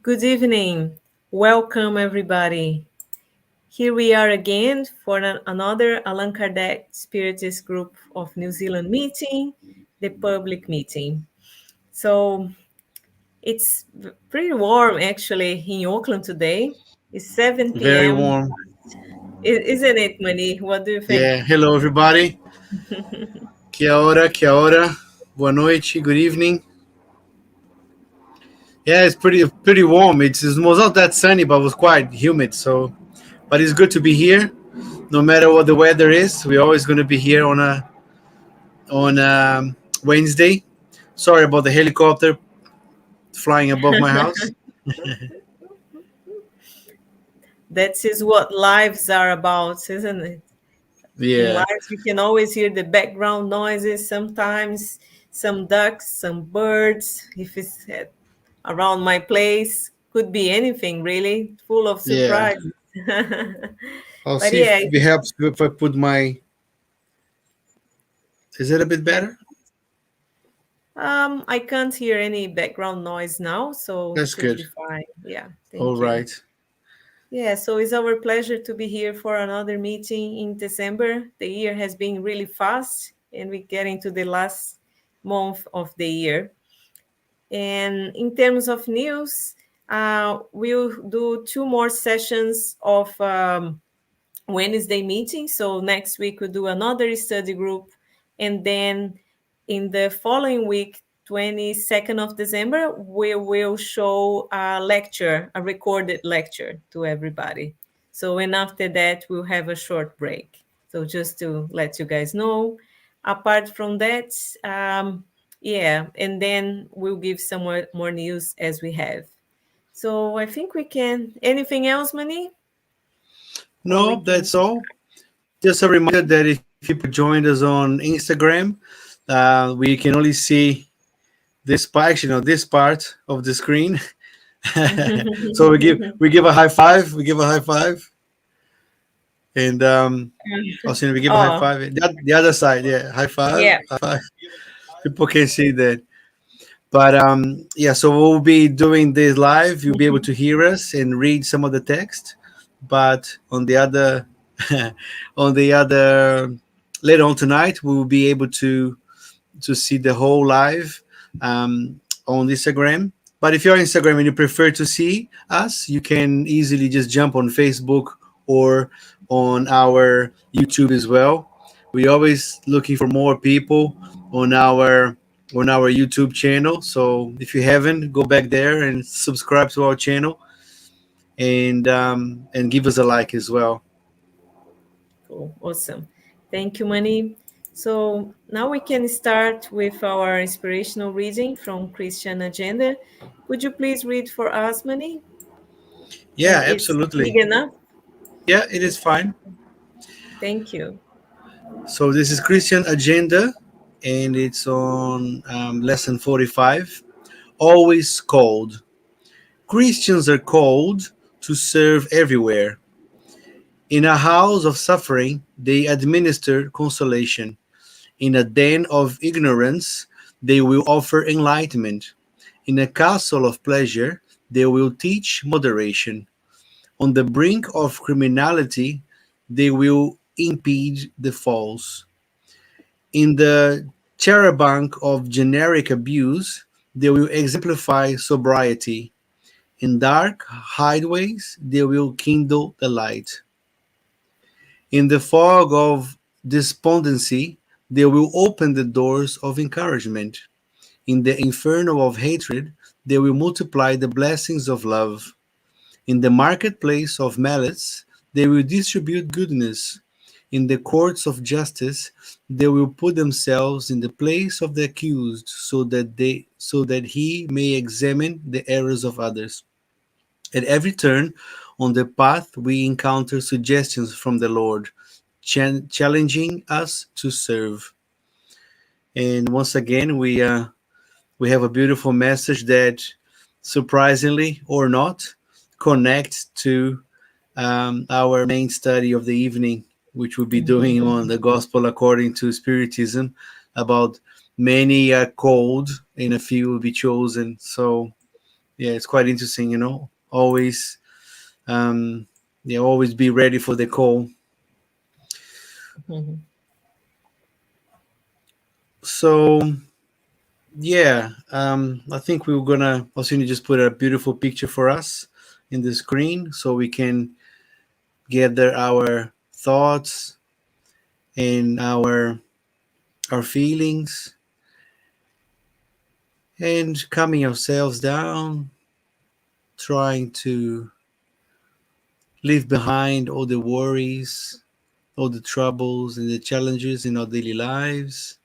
Good evening. Welcome, everybody. Here we are again for another Allan Kardec Spiritist Group of New Zealand meeting, the public meeting. So it's pretty warm actually in Auckland today. It's 7 Very p.m., warm. isn't it, Mani? What do you think? Yeah. Hello, everybody. Kia ora, kia ora. Boa noite. Good evening. Yeah, it's pretty warm. It was not that sunny, but it was quite humid. But it's good to be here. No matter what the weather is, we're always going to be here on Wednesday. Sorry about the helicopter flying above my house. That is what lives are about, isn't it? In Yeah, lives, you can always hear the background noises, sometimes some ducks, some birds. If it's around my place, could be anything really, full of yeah. surprises. I'll But see if yeah, it helps if I put my. Is it a bit better? I can't hear any background noise now, so That's should good. be fine. Yeah, All thank you. right. Yeah, so it's our pleasure to be here for another meeting in December. The year has been really fast, and we're getting to the last month of the year. And in terms of news, we'll do two more sessions of Wednesday meeting. So next week we'll do another study group. And then in the following week, 22nd of December, we will show a lecture, a recorded lecture to everybody. So, and after that, we'll have a short break. So, just to let you guys know. Apart from that, yeah, and then we'll give some more news as we have. So, I think we can. Anything else, Mani? Or we No, can. that's all. Just a reminder that if people joined us on Instagram, we can only see this part, actually, no, this part of the screen. So we give a high five. We give a high five, and also we give a high Oh, five. The other side, yeah, high five, yeah. high five. People can see that. But yeah, so we'll be doing this live. You'll be able to hear us and read some of the text. But on the other, on the other, later on tonight, we will be able to see the whole live on Instagram. But if you're on Instagram and you prefer to see us, you can easily just jump on Facebook or on our YouTube as well. We're always looking for more people on our on our YouTube channel. So if you haven't, go back there and subscribe to our channel and give us a like as well. Cool. Awesome. Thank you, Mani. So now we can start with our inspirational reading from Christian Agenda. Could you please read for us, Mani? Yeah, And it's big absolutely. enough? Yeah, it is fine. Thank you. So this is Christian Agenda, and it's on lesson 45. Always called. Christians are called to serve everywhere. In a house of suffering, they administer consolation. In a den of ignorance, they will offer enlightenment. In a castle of pleasure, they will teach moderation. On the brink of criminality, they will impede the false. In the charabanc of generic abuse, they will exemplify sobriety. In dark hideways, they will kindle the light. In the fog of despondency, they will open the doors of encouragement. In the inferno of hatred, they will multiply the blessings of love. In the marketplace of malice, they will distribute goodness. In the courts of justice, they will put themselves in the place of the accused so that he may examine the errors of others. At every turn on the path, we encounter suggestions from the Lord, challenging us to serve. And once again, we have a beautiful message that, surprisingly or not, connects to our main study of the evening, which we'll be doing on the Gospel according to Spiritism. About many are called, and a few will be chosen. So yeah, it's quite interesting. You know, always um, yeah, always be ready for the call. Mhm. So yeah, I think we were gonna also just put a beautiful picture for us in the screen so we can gather our thoughts and our feelings and calming ourselves down, trying to leave behind all the worries, all the troubles and the challenges in our daily lives,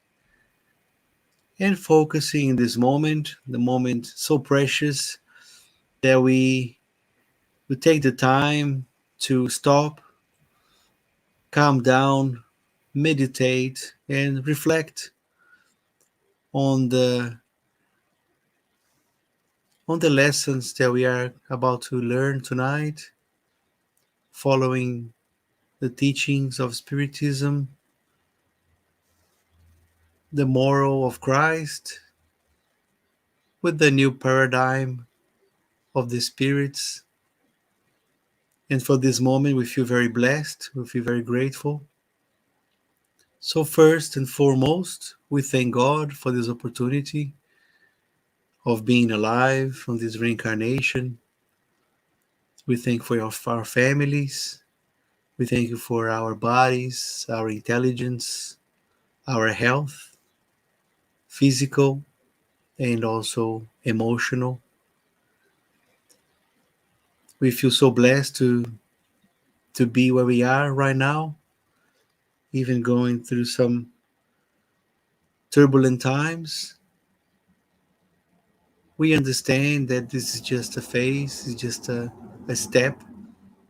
and focusing in this moment, the moment so precious that we take the time to stop, calm down, meditate, and reflect on the lessons that we are about to learn tonight, following the teachings of Spiritism, the moral of Christ, with the new paradigm of the spirits. And for this moment, we feel very blessed, we feel very grateful. So, first and foremost, we thank God for this opportunity of being alive on this reincarnation. We thank for our families. We thank you for our bodies, our intelligence, our health, physical and also emotional. We feel so blessed to be where we are right now, even going through some turbulent times. We understand that this is just a phase, it's just a step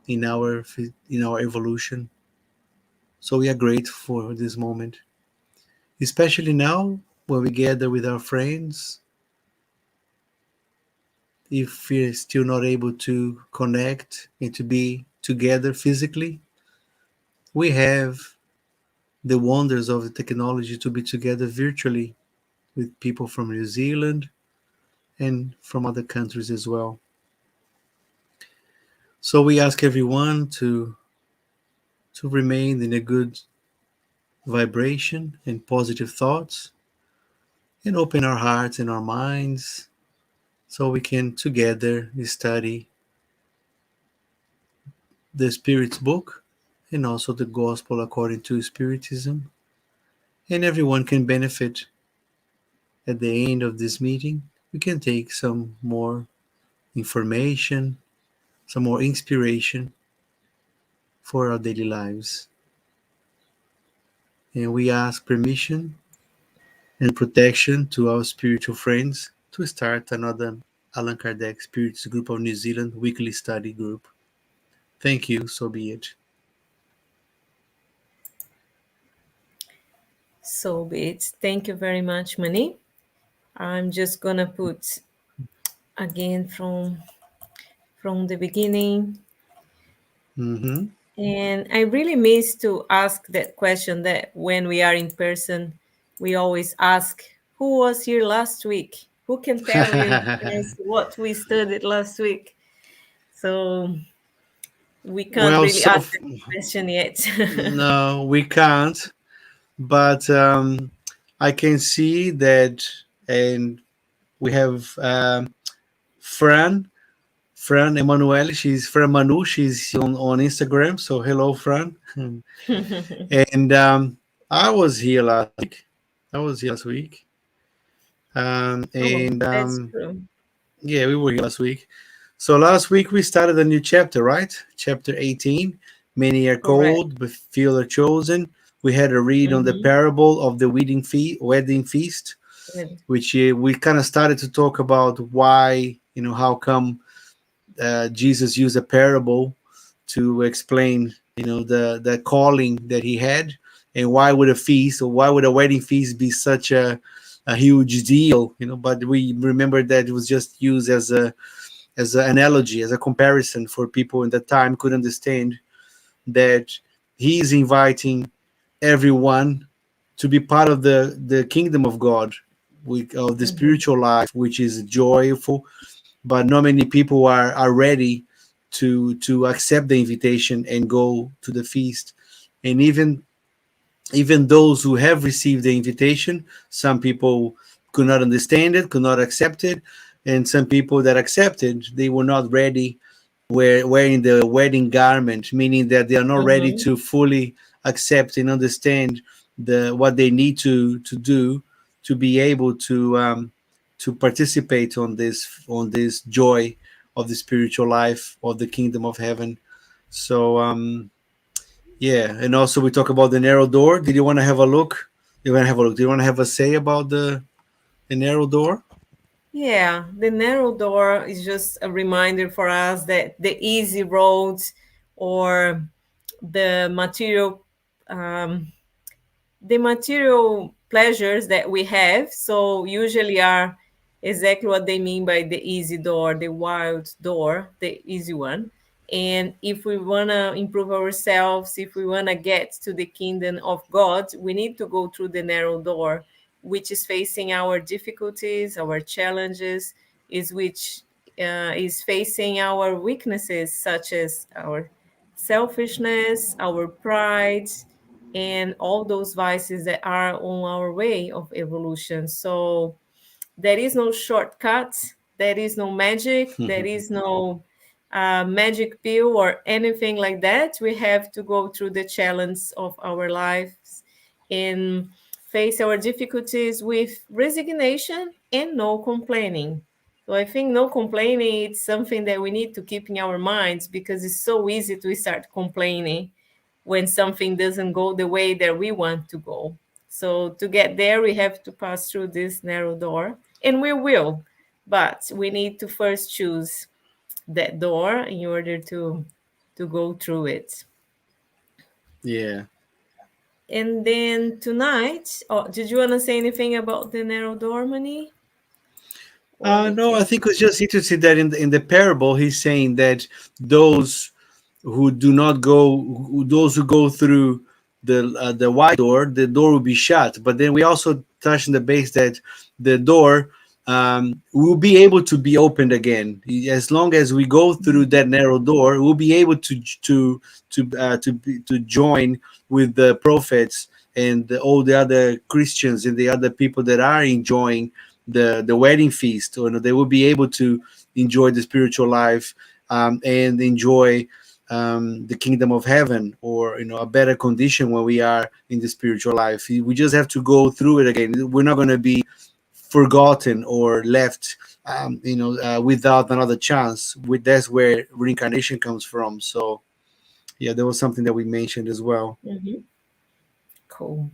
in our evolution. So we are grateful for this moment, especially now when we gather with our friends. If we're still not able to connect and to be together physically, we have the wonders of the technology to be together virtually with people from New Zealand and from other countries as well. So we ask everyone to remain in a good vibration and positive thoughts and open our hearts and our minds so we can together study the Spirit's book and also the Gospel according to Spiritism. And everyone can benefit at the end of this meeting. We can take some more information, some more inspiration for our daily lives. And we ask permission and protection to our spiritual friends to start another Allan Kardec Spirits Group of New Zealand weekly study group. Thank you, so be it. So be it. Thank you very much, Mani. I'm just gonna put again from the beginning. Mm-hmm. And I really miss to ask that question that when we are in person, we always ask, who was here last week? Who can tell us what we studied last week? So we can't Well, really ask that question yet. no, we can't, but I can see that, and we have Fran Emanuele. She's Fran Manu. She's on Instagram. So hello, Fran. And I was here last week. I was here last week. Oh, And that's true. yeah, we were here last week. So last week we started a new chapter, right? Chapter 18. Many are Correct. called, but few are chosen. We had a read on the Mm-hmm. parable of the wedding feast, Good. which we kind of started to talk about why, how come Jesus used a parable to explain, the calling that he had, and why would a feast or why would a wedding feast be such a huge deal, But we remember that it was just used as an analogy, as a comparison for people in that time could understand that he's inviting everyone to be part of the kingdom of God, of the Mm-hmm. spiritual life, which is joyful, but not many people are ready to accept the invitation and go to the feast. And even those who have received the invitation, some people could not understand it, could not accept it, and some people that accepted, they were not ready, wearing the wedding garment, meaning that they are not ready Mm-hmm. to fully accept and understand the what they need to do to be able to participate on this joy of the spiritual life of the kingdom of heaven. So yeah, and also we talk about the narrow door. Did you want to have a look? You want to have a look? Do you want to have a say about the narrow door? Yeah, the narrow door is just a reminder for us that the easy road or the material um, the material pleasures that we have, so usually are exactly what they mean by the easy door, the wild door, the easy one. And if we want to improve ourselves, if we want to get to the kingdom of God, we need to go through the narrow door, which is facing our difficulties, our challenges, is which is facing our weaknesses, such as our selfishness, our pride, and all those vices that are on our way of evolution. So there is no shortcut, there is no magic, there is no magic pill or anything like that. We have to go through the challenge of our lives and face our difficulties with resignation and no complaining. So I think no complaining is something that we need to keep in our minds, because it's so easy to start complaining when something doesn't go the way that we want to go. So to get there, we have to pass through this narrow door, and we will. But we need to first choose that door in order to go through it. Yeah. And then tonight, oh, did you want to say anything about the narrow door, Mani? Or we No, I can. think it's just interesting that in the parable he's saying that those who do not go, those who go through the wide door, the door will be shut. But then we also touch on the base that the door will be able to be opened again as long as we go through that narrow door. We'll be able to join with the prophets and all the other Christians and the other people that are enjoying the wedding feast, or they will be able to enjoy the spiritual life and enjoy the kingdom of heaven, or a better condition when we are in the spiritual life. We just have to go through it again. We're not going to be forgotten or left without another chance. That's where reincarnation comes from. So yeah, that was something that we mentioned as well. Mhm. Cool.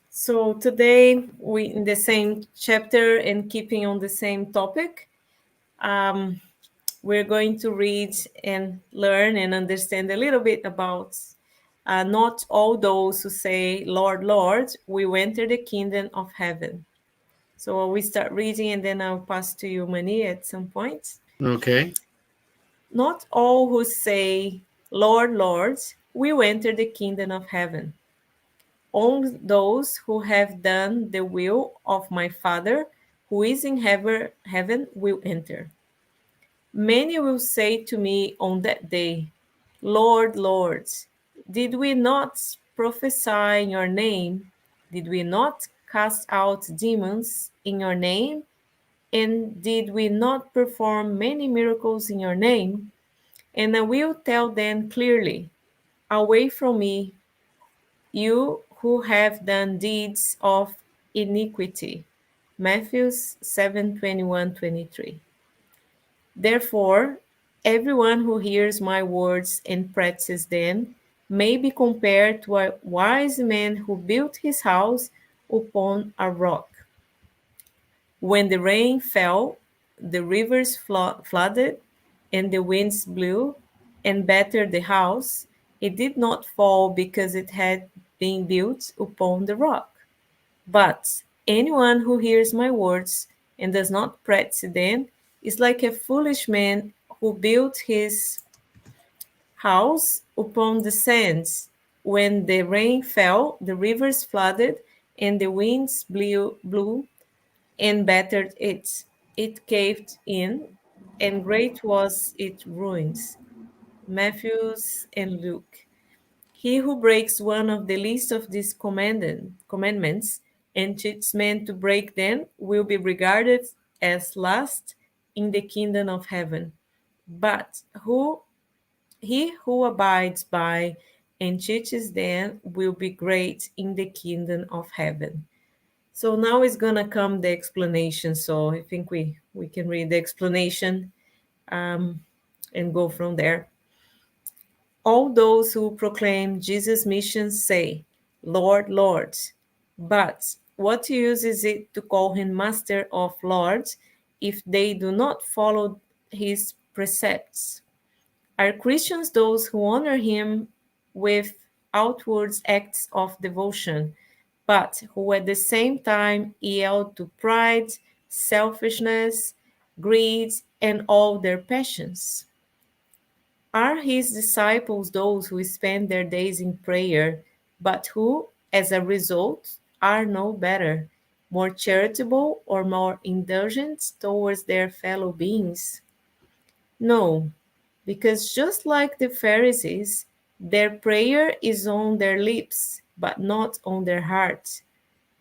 So today we in the same chapter and keeping on the same topic. Um, we're going to read and learn and understand a little bit about not all those who say, Lord, Lord, we will enter the kingdom of heaven. So we start reading and then I'll pass to you, Mani, at some point. Okay. Not all who say, Lord, Lord, will enter the kingdom of heaven. Only those who have done the will of my Father who is in heaven will enter. Many will say to me on that day, Lord, Lord, did we not prophesy in your name? Did we not cast out demons in your name? And did we not perform many miracles in your name? And I will tell them clearly, away from me, you who have done deeds of iniquity. Matthew 7:21-23. Therefore, everyone who hears my words and practices them may be compared to a wise man who built his house upon a rock. When the rain fell, the rivers flooded, and the winds blew and battered the house, it did not fall because it had been built upon the rock. But anyone who hears my words and does not practice them is like a foolish man who built his house upon the sands. When the rain fell, the rivers flooded, and the winds blew and battered it. It caved in and great was its ruins. Matthews and Luke. He who breaks one of the least of these commandments and teaches men to break them will be regarded as last in the kingdom of heaven. But he who abides by and teaches them will be great in the kingdom of heaven. So now is gonna come the explanation. So I think we can read the explanation um, and go from there. All those who proclaim Jesus' mission say, Lord, Lord. But what use is it to call him Master of Lords if they do not follow his precepts? Are Christians those who honor him with outward acts of devotion, but who at the same time yield to pride, selfishness, greed, and all their passions? Are his disciples those who spend their days in prayer, but who, as a result, are no better, more charitable, or more indulgent towards their fellow beings? No, because just like the Pharisees, their prayer is on their lips, but not on their hearts.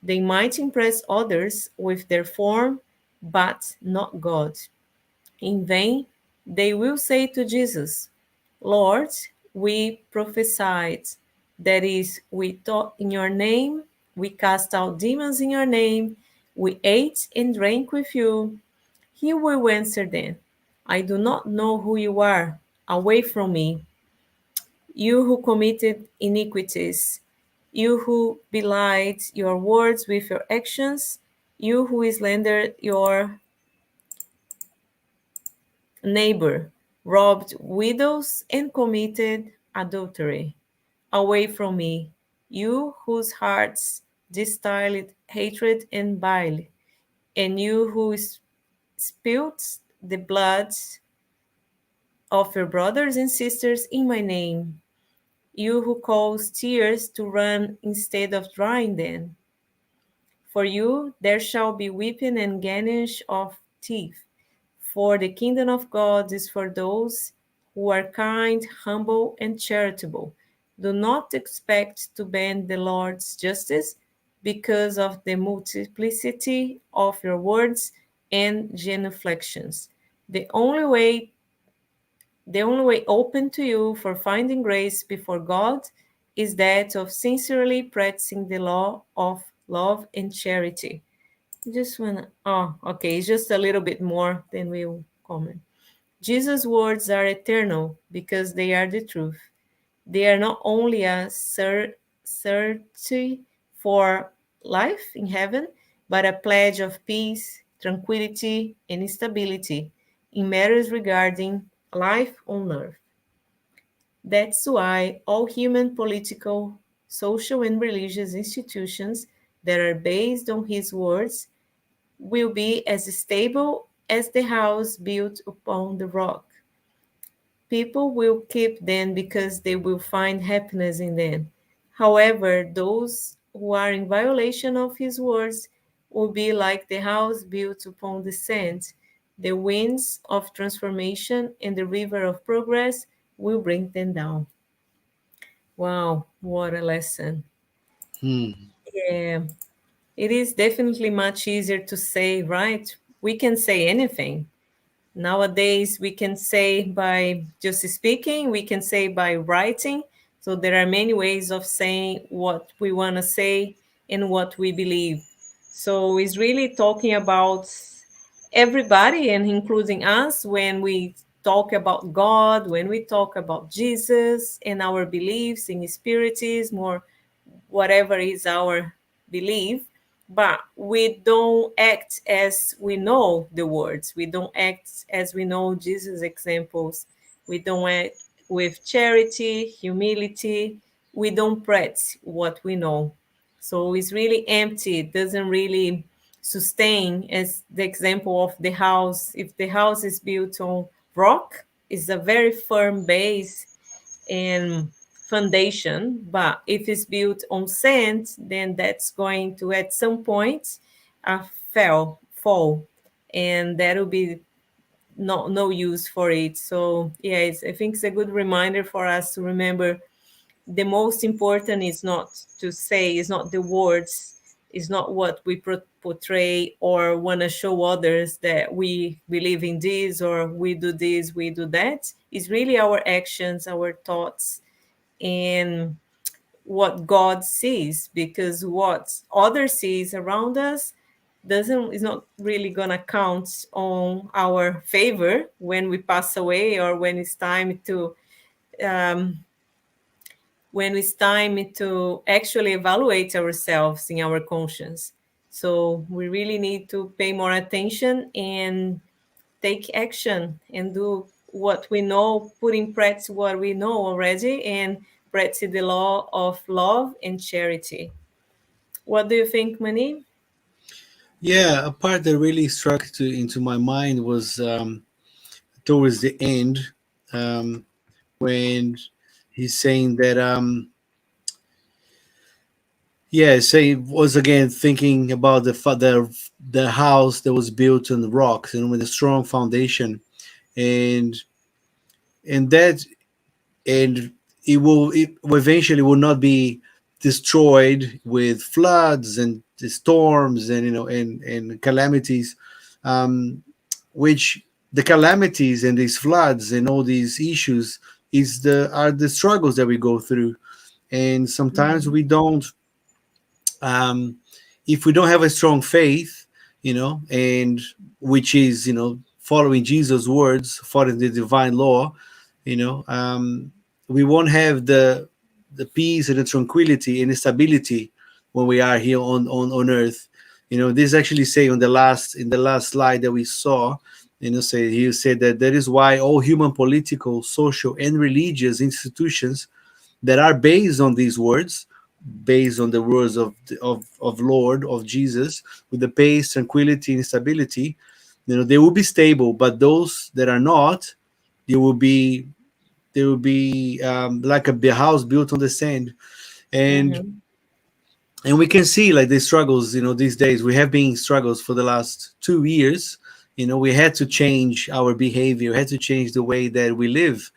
They might impress others with their form, but not God. In vain, they will say to Jesus, Lord, we prophesied, that is, we taught in your name, we cast out demons in your name, we ate and drank with you. He will answer them, I do not know who you are. Away from me, you who committed iniquities, you who belied your words with your actions, you who slandered your neighbor, robbed widows, and committed adultery. Away from me, you whose hearts distilled hatred and bile, and you who spilled the blood of your brothers and sisters in my name, you who cause tears to run instead of drying them. For you there shall be weeping and gnashing of teeth. For the kingdom of God is for those who are kind, humble, and charitable. Do not expect to bend the Lord's justice because of the multiplicity of your words and genuflections. The only way the only way open to you for finding grace before God is that of sincerely practicing the law of love and charity. Just wanna, oh, okay, just a little bit more, then we'll comment. Jesus' words are eternal because they are the truth. They are not only a certainty for life in heaven, but a pledge of peace, tranquility, and stability in matters regarding life on earth. That's why all human political, social, and religious institutions that are based on his words will be as stable as the house built upon the rock. People will keep them because they will find happiness in them. However, those who are in violation of his words will be like the house built upon the sand. The winds of transformation and the river of progress will bring them down. Wow, what a lesson. Hmm. Yeah, it is definitely much easier to say, right? We can say anything. Nowadays, we can say by just speaking, we can say by writing. So there are many ways of saying what we want to say and what we believe. So it's really talking about everybody and including us when we talk about God, when we talk about Jesus and our beliefs in spiritism or whatever is our belief, but we don't act as we know the words. We don't act as we know Jesus' examples. We don't act with charity, humility. We don't practice what we know. So it's really empty. It doesn't really sustain, as the example of the house. If the house is built on rock, it's a very firm base and foundation, but if it's built on sand, then that's going to at some point fall, and that will be no use for it. So yeah, I think it's a good reminder for us to remember the most important is not to say, is not the words, is not what we portray or want to show others that we believe in this or we do this, we do that. It's really our actions, our thoughts, and what God sees, because what others sees around us doesn't is not really gonna count on our favor when we pass away, or um, when it's time to actually evaluate ourselves in our conscience. So we really need to pay more attention and take action and do what we know, put in practice what we know already, and practice the law of love and charity. What do you think, Mani? Yeah, a part that really struck into my mind was towards the end, um, when he's saying that, yeah, say was again thinking about the house that was built on the rocks and with a strong foundation, and that, and it eventually will not be destroyed with floods and the storms and, and calamities, um, which the calamities and these floods and all these issues are the struggles that we go through, and sometimes Mhm. we don't, um, if we don't have a strong faith, and which is, following Jesus' words, following the divine law, we won't have the peace and the tranquility and the stability when we are here on earth. This actually say on the last in the last slide that we saw, say he said that that is why all human political, social, and religious institutions that are based on these words, based on the words of Lord of Jesus, with the pace, tranquility, and stability, they will be stable. But those that are not, they will be like a house built on the sand. and Mhm. and we can see like the struggles, these days we have been struggles for the last 2 years. We had to change our behavior, had to change the way that we live,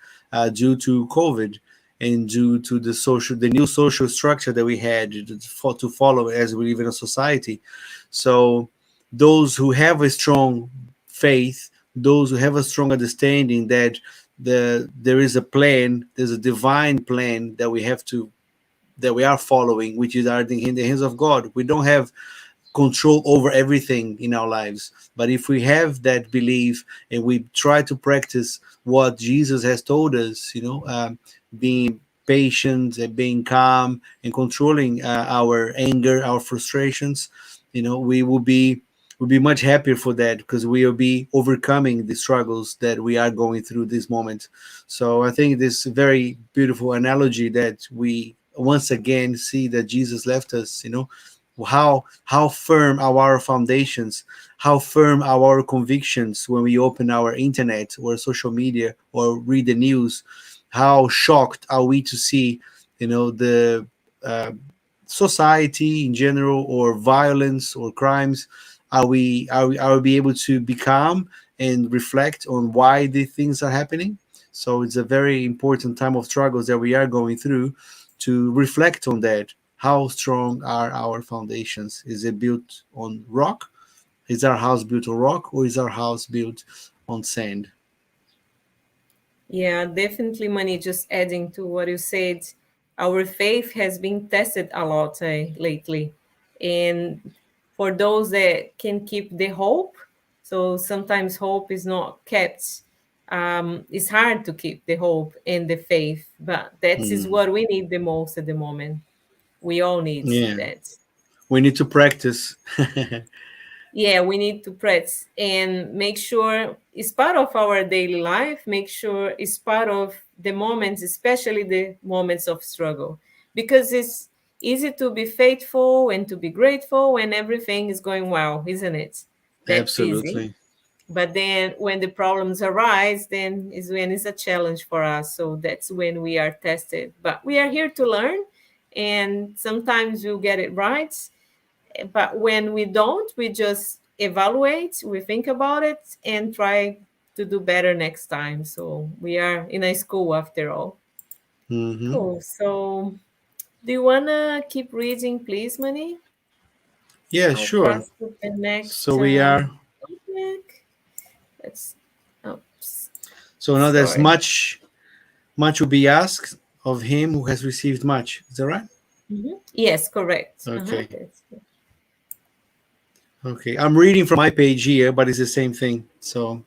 due to COVID, and due to the new social structure that we had to follow as we live in a society. So those who have a strong faith, those who have a strong understanding that there is a plan, there's a divine plan that we are following, which is are in the hands of God. We don't have control over everything in our lives, but if we have that belief and we try to practice what Jesus has told us, being patient and being calm and controlling our anger, our frustrations, we will be much happier for that, because we will be overcoming the struggles that we are going through this moment. So I think this very beautiful analogy that we once again see that Jesus left us, how firm are our foundations, how firm are our convictions when we open our internet or social media or read the news. How shocked are we to see, the uh, society in general, or violence or crimes? Are we able to be calm and reflect on why these things are happening? So it's a very important time of struggles that we are going through, to reflect on that. How strong are our foundations? Is it built on rock? Is our house built on rock, or is our house built on sand? Yeah, definitely, Money. Just adding to what you said, our faith has been tested a lot lately. And for those that can keep the hope, so sometimes hope is not kept. It's hard to keep the hope and the faith, but that is Mm, what we need the most at the moment. We all need yeah, that. we need to practice. Yeah, we need to practice and make sure it's part of our daily life. Make sure it's part of the moments, especially the moments of struggle, because it's easy to be faithful and to be grateful when everything is going well, isn't it? That's easy. Absolutely. But then when the problems arise, then is when it's a challenge for us. So that's when we are tested. But we are here to learn, and sometimes we'll get it right, but when we don't, we just evaluate, we think about it, and try to do better next time. So we are in a school after all. Hmm. Cool. So do you wanna keep reading, please, Manny? Yeah, I'll sure. pass to the So next we are. topic. Let's. Oops. So now there's Sorry. much will be asked of him who has received much. Is that right? Yes, correct. Okay. That's Okay. I'm reading from my page here, but it's the same thing. So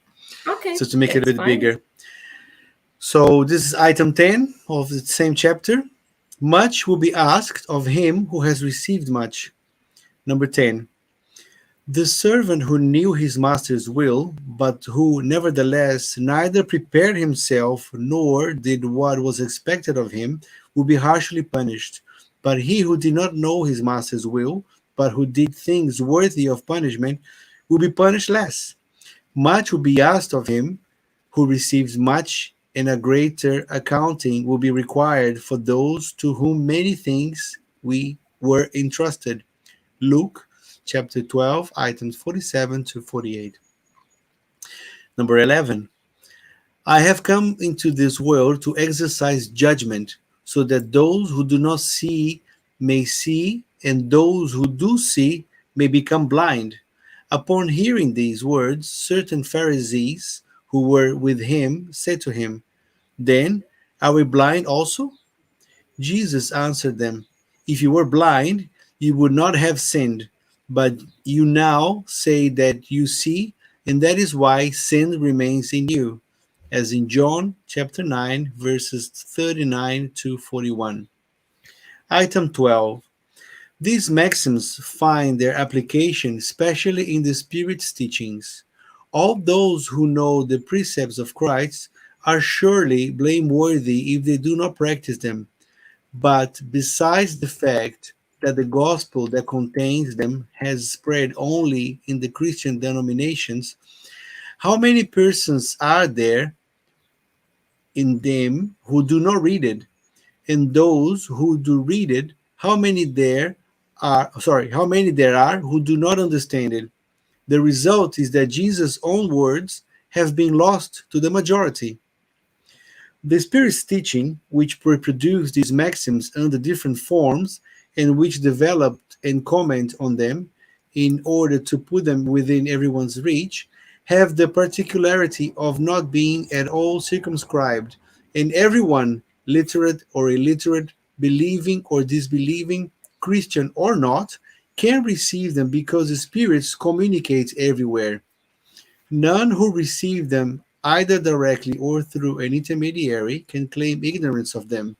okay. to make it a That's bit fine. bigger. So this is item 10 of the same chapter. Much will be asked of him who has received much. Number 10. The servant who knew his master's will, but who nevertheless neither prepared himself nor did what was expected of him, will be harshly punished. But he who did not know his master's will, but who did things worthy of punishment, will be punished less. Much will be asked of him who receives much, and a greater accounting will be required for those to whom many things we were entrusted. Luke chapter 12, items 47 to 48. Number 11. I have come into this world to exercise judgment, so that those who do not see may see, and those who do see may become blind. Upon hearing these words, certain Pharisees who were with him said to him, Then are we blind also? Jesus answered them, If you were blind, you would not have sinned. But you now say that you see, and that is why sin remains in you. As in John chapter 9, verses 39 to 41. Item 12. These maxims find their application especially in the Spirit's teachings. All those who know the precepts of Christ are surely blameworthy if they do not practice them. But besides the fact that the gospel that contains them has spread only in the Christian denominations, how many persons are there in them who do not read it? And those who do read it, how many there are who do not understand it? The result is that Jesus' own words have been lost to the majority. The Spirit's teaching, which reproduced these maxims under different forms and which developed and comment on them in order to put them within everyone's reach, have the particularity of not being at all circumscribed, and everyone, literate or illiterate, believing or disbelieving, Christian or not, can receive them because the Spirit communicates everywhere. None who receive them either directly or through an intermediary can claim ignorance of them.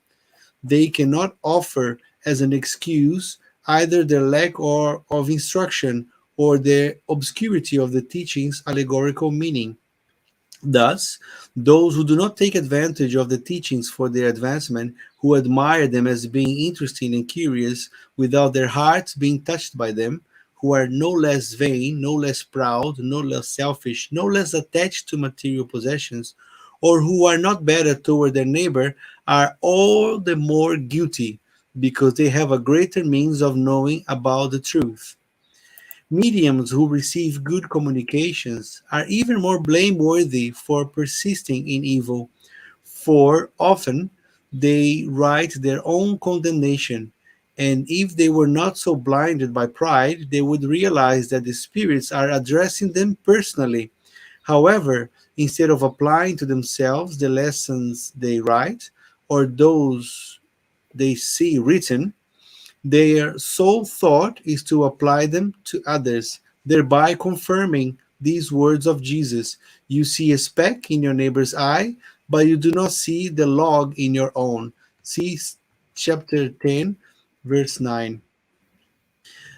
They cannot offer as an excuse either their of instruction or the obscurity of the teaching's allegorical meaning. Thus, those who do not take advantage of the teachings for their advancement, who admire them as being interesting and curious without their hearts being touched by them, who are no less vain, no less proud, no less selfish, no less attached to material possessions, or who are not better toward their neighbor, are all the more guilty because they have a greater means of knowing about the truth. Mediums who receive good communications are even more blameworthy for persisting in evil, for often they write their own condemnation, and if they were not so blinded by pride, they would realize that the spirits are addressing them personally. However, instead of applying to themselves the lessons they write or those they see written, their sole thought is to apply them to others, thereby confirming these words of Jesus. You see a speck in your neighbor's eye, but you do not see the log in your own. See chapter 10, verse 9.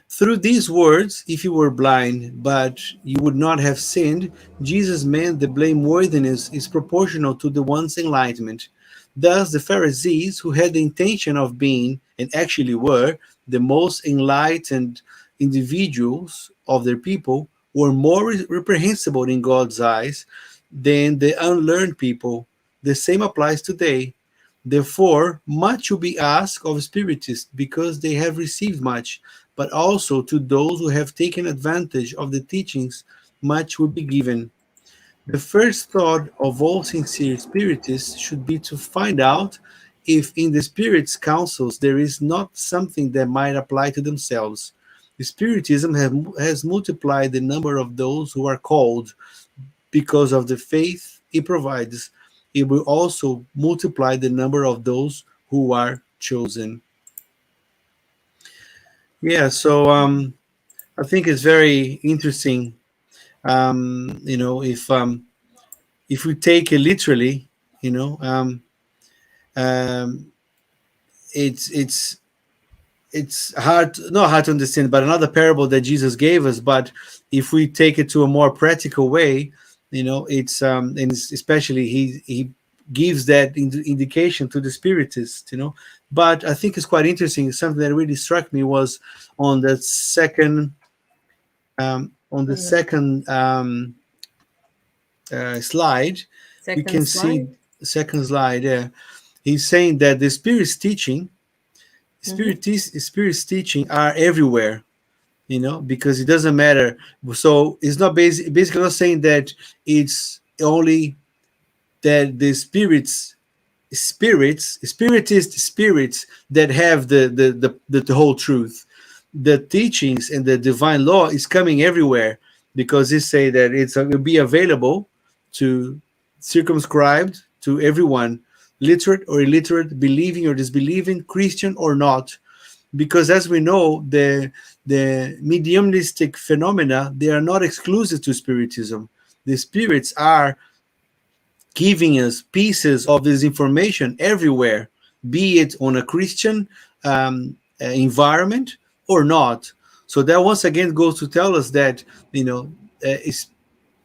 Through these words, if you were blind, but you would not have sinned, Jesus meant the blameworthiness is proportional to the one's enlightenment. Thus, the Pharisees, who had the intention of being, and actually were, the most enlightened individuals of their people, were more reprehensible in God's eyes than the unlearned people. The same applies today. Therefore, much will be asked of spiritists because they have received much, but also to those who have taken advantage of the teachings, much will be given. The first thought of all sincere spiritists should be to find out if in the spirit's counsels there is not something that might apply to themselves. Spiritism has multiplied the number of those who are called because of the faith it provides. It will also multiply the number of those who are chosen. Yeah, so I think it's very interesting. If we take it literally, you know, um, it's it's hard, not hard to understand, but another parable that Jesus gave us. But if we take it to a more practical way, it's especially he gives that indication to the spiritist. But I think it's quite interesting. Something that really struck me was on the second on the Mhm. second slide. We Second can see slide. second slide. Yeah, he's saying that the spirit's teaching Mhm. spirit's teaching are everywhere, because it doesn't matter. So it's not basically not saying that it's only that the spiritist spirits that have the whole truth. The teachings and the divine law is coming everywhere, because it say that it will be available to circumscribed to everyone, literate or illiterate, believing or disbelieving, Christian or not. Because as we know, the mediumistic phenomena, they are not exclusive to spiritism. The spirits are giving us pieces of this information everywhere, be it on a Christian environment or not. So that once again goes to tell us that it's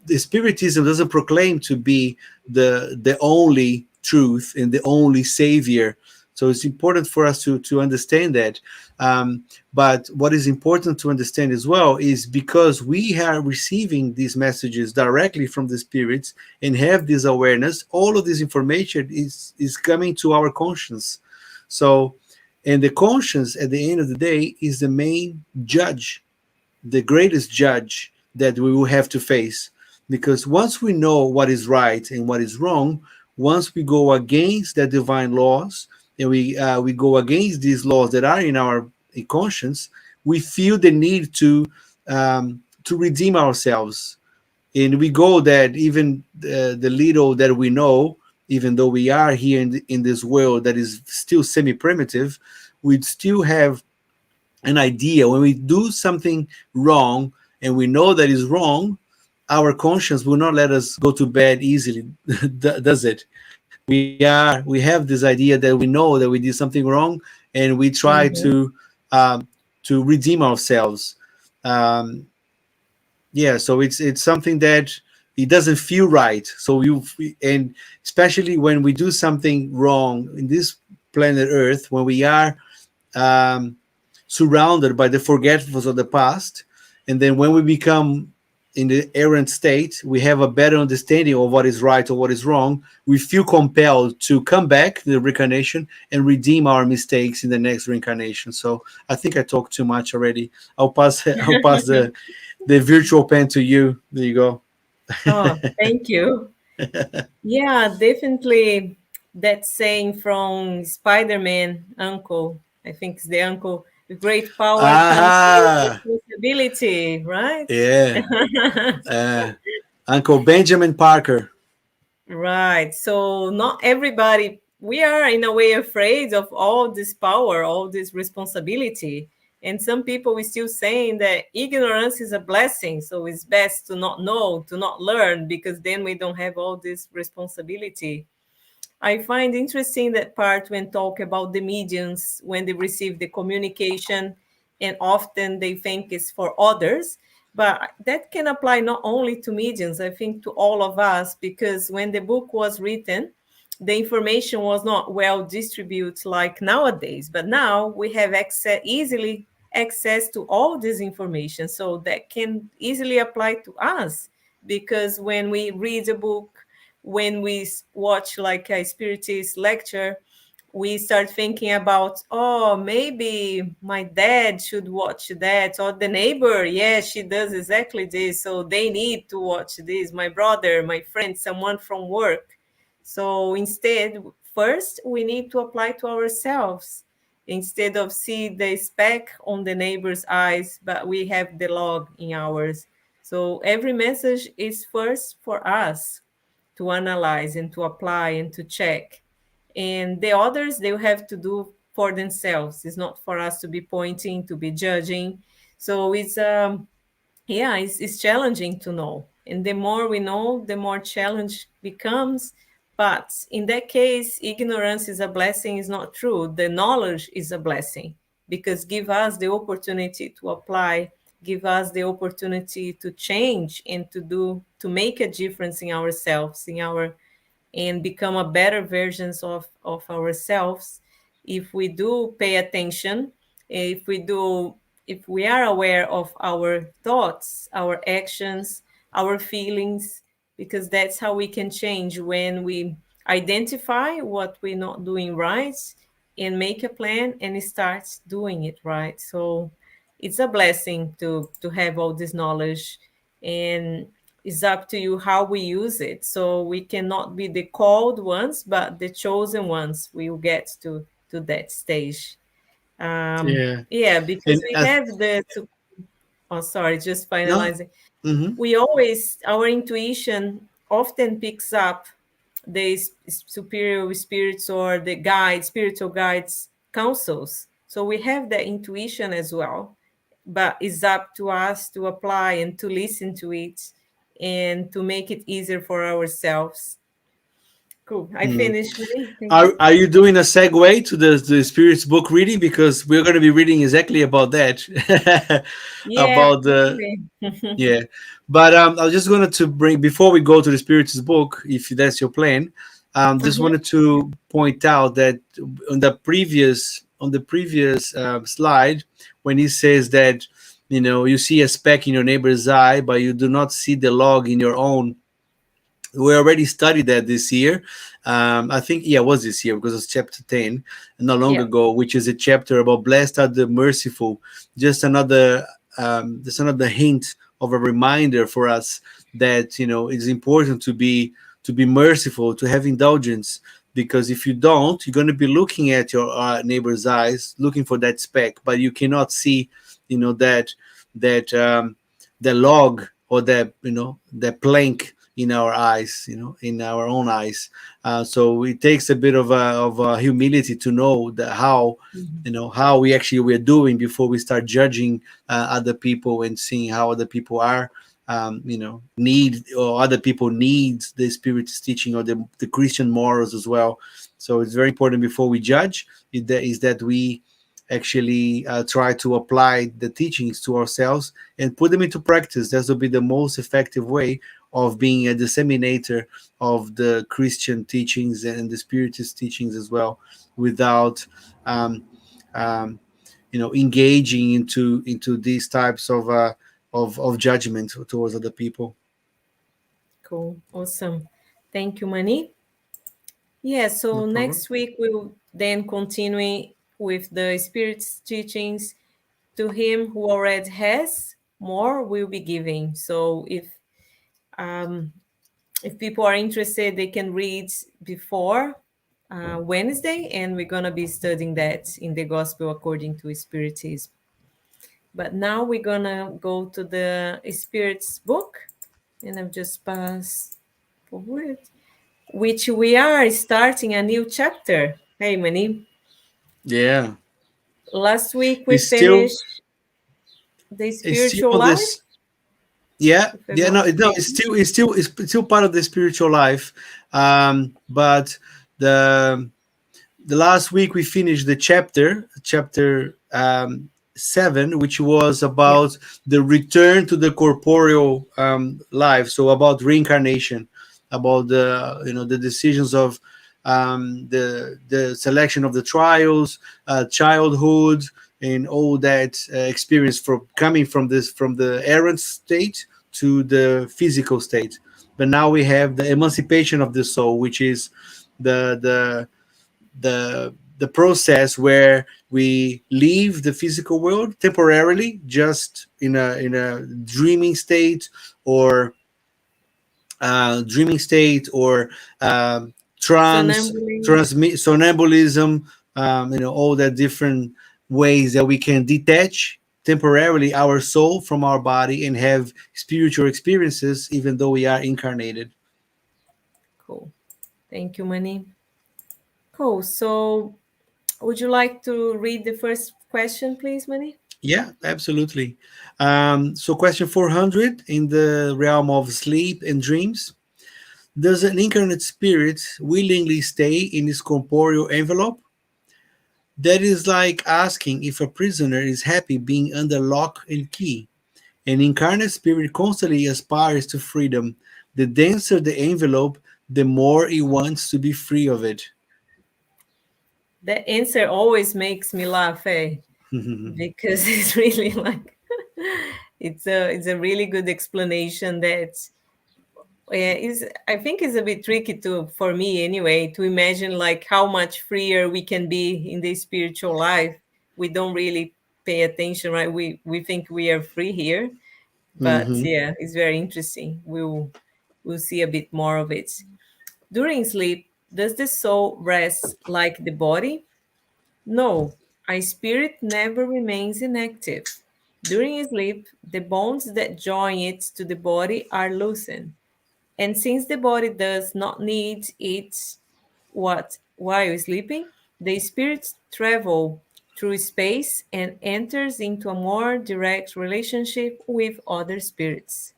the spiritism doesn't proclaim to be the only truth and the only savior. So it's important for us to understand that. But what is important to understand as well is, because we are receiving these messages directly from the spirits and have this awareness, all of this information is coming to our conscience. So, and the conscience at the end of the day is the main judge, the greatest judge that we will have to face. Because once we know what is right and what is wrong, once we go against the divine laws, and we go against these laws that are in our conscience, we feel the need to redeem ourselves. And we go that even the little that we know, even though we are here in this world that is still semi-primitive, we still have an idea. When we do something wrong and we know that is wrong, our conscience will not let us go to bed easily, does it? We have this idea that we know that we did something wrong, and we try Mhm. um, to redeem ourselves. Um, yeah, so it's something that it doesn't feel right. So and especially when we do something wrong in this planet Earth, when we are um, surrounded by the forgetfulness of the past. And then when we become in the errant state, we have a better understanding of what is right or what is wrong. We feel compelled to come back to the reincarnation and redeem our mistakes in the next reincarnation. So I think I talked too much already. I'll pass the virtual pen to you. There you go. Oh, thank you. Yeah, definitely that saying from Spider-Man, Uncle. I think it's the uncle. With great power comes great Ah, responsibility, right? yeah. Uh, Uncle Benjamin Parker. Right. So not everybody, we are in a way afraid of all this power, all this responsibility. And some people are still saying that ignorance is a blessing. So it's best to not know, to not learn, because then we don't have all this responsibility. I find interesting that part when talk about the mediums when they receive the communication, and often they think it's for others, but that can apply not only to mediums, I think to all of us, because when the book was written, the information was not well distributed like nowadays, but now we have easily access to all this information, so that can easily apply to us, because when we read a book, when we watch like a spiritist lecture, we start thinking about, oh, maybe my dad should watch that, or the neighbor, yeah, she does exactly this, so they need to watch this, my brother, my friend, someone from work. So instead, first we need to apply to ourselves. Instead of see the speck on the neighbor's eyes, but we have the log in ours. So every message is first for us to analyze and to apply and to check. And the others, they will have to do for themselves. It's not for us to be pointing, to be judging. So it's challenging to know. And the more we know, the more challenge becomes. But in that case, ignorance is a blessing is not true. The knowledge is a blessing because give us the opportunity to apply, give us the opportunity to change and to make a difference in ourselves, in our and become a better versions of ourselves if we do pay attention, if we are aware of our thoughts, our actions, our feelings, because that's how we can change when we identify what we're not doing right and make a plan and start doing it right. So it's a blessing to have all this knowledge, and it's up to you how we use it. So we cannot be the called ones, but the chosen ones will get to that stage. Yeah. Yeah, because And we have oh, sorry, just no. finalizing. Hmm. We always, our intuition often picks up the superior spirits or the spiritual guides counsels. So we have that intuition as well, but it's up to us to apply and to listen to it and to make it easier for ourselves. Cool. I finished. Many. Thank you. Are you doing a segue to the spirits book reading, because we're going to be reading exactly about that, Yeah, about the absolutely. yeah. But I was just going to bring, before we go to the spirits book, if that's your plan, just Mhm. wanted to point out that on the previous slide, when he says that, you see a speck in your neighbor's eye, but you do not see the log in your own. We already studied that this year. I think, yeah, it was this year because it's chapter 10, not long Yeah. ago, which is a chapter about blessed are the merciful. Just another hint of a reminder for us that it's important to be merciful, to have indulgence, because if you don't, you're going to be looking at your neighbor's eyes, looking for that speck, but you cannot see, that the log, or that plank in our eyes, in our own eyes. So it takes a bit of humility to know that Mhm. how we're doing before we start judging other people and seeing how other people are. Need, or other people need the spirit's teaching, or the Christian morals as well. So it's very important before we judge is that we actually try to apply the teachings to ourselves and put them into practice. That will be the most effective way of being a disseminator of the Christian teachings and the Spiritist teachings as well, without um, um, engaging into these types of judgment towards other people. Cool. Awesome. Thank you, Mani. Yeah, No so problem. next week we'll then continue with the Spirit's teachings. To him who already has, more will be given. So um, if people are interested, they can read before Wednesday, and we're gonna be studying that in the Gospel according to Spiritism. But now we're gonna go to the Spirit's book, and I've just passed forward, which we are starting a new chapter. Hey, Mani. Yeah, Last week we it's still finished the it's spiritual still life, this. Yeah, if I'm yeah, not no, no, mistaken. it's still part of the spiritual life. But the last week we finished the chapter 7, which was Yeah. about the return to the corporeal life, so about reincarnation, about the decisions of the selection of the trials, childhood, and all that experience from coming from the errant state to the physical state. But now we have the emancipation of the soul, which is the the the the process where we leave the physical world temporarily, just in a dreaming state, or or trance, Sonambulism. transmit sonambulism, all the different ways that we can detach temporarily our soul from our body and have spiritual experiences even though we are incarnated. Cool. Thank you, Mani. Cool. So, would you like to read the first question, please, Mani? Yeah, absolutely. So question 400, in the realm of sleep and dreams, does an incarnate spirit willingly stay in his corporeal envelope? That is like asking if a prisoner is happy being under lock and key. An incarnate spirit constantly aspires to freedom. The denser the envelope, the more it wants to be free of it. That answer always makes me laugh, because it's really like it's a really good explanation that is, I think, is a bit tricky to, for me anyway, to imagine like how much freer we can be in the spiritual life. We don't really pay attention, right? We think we are free here, but Hmm. yeah, it's very interesting. We'll see a bit more of it. During sleep, does the soul rest like the body? No, a spirit never remains inactive. During sleep, the bonds that join it to the body are loosened. And since the body does not need it what while sleeping, the spirit travel through space and enters into a more direct relationship with other spirits.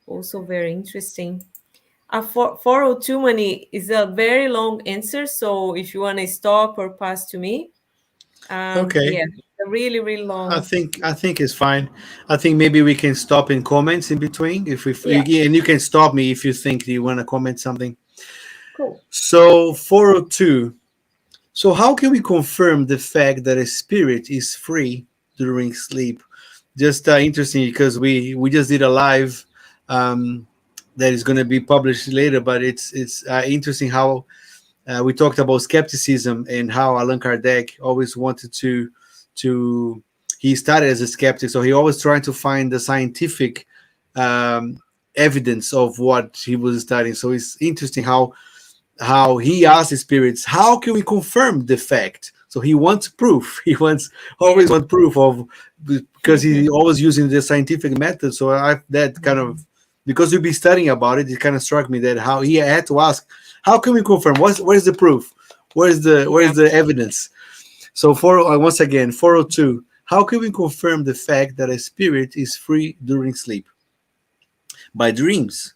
Also very interesting. 402 Mani is a very long answer, so if you want to stop or pass to me, Okay. yeah, a really, really long. I think it's fine. I think maybe we can stop in comments in between if we, Yeah, and you can stop me if you think you want to comment something. cool. So 402. So how can we confirm the fact that a spirit is free during sleep? Just interesting because we just did a live um, that is going to be published later, but it's interesting how we talked about skepticism and how Allan Kardec always wanted to he started as a skeptic, so he always trying to find the scientific um, evidence of what he was studying. So it's interesting how he asked the spirits, how can we confirm the fact? So he wants proof. He wants Yeah. always want proof of, because he always using the scientific method. So I that kind of, because we've been studying about it, it kind of struck me that how he had to ask, how can we confirm? Where's the proof? Yeah. Where's the evidence? So for once again, 402. How can we confirm the fact that a spirit is free during sleep? By dreams.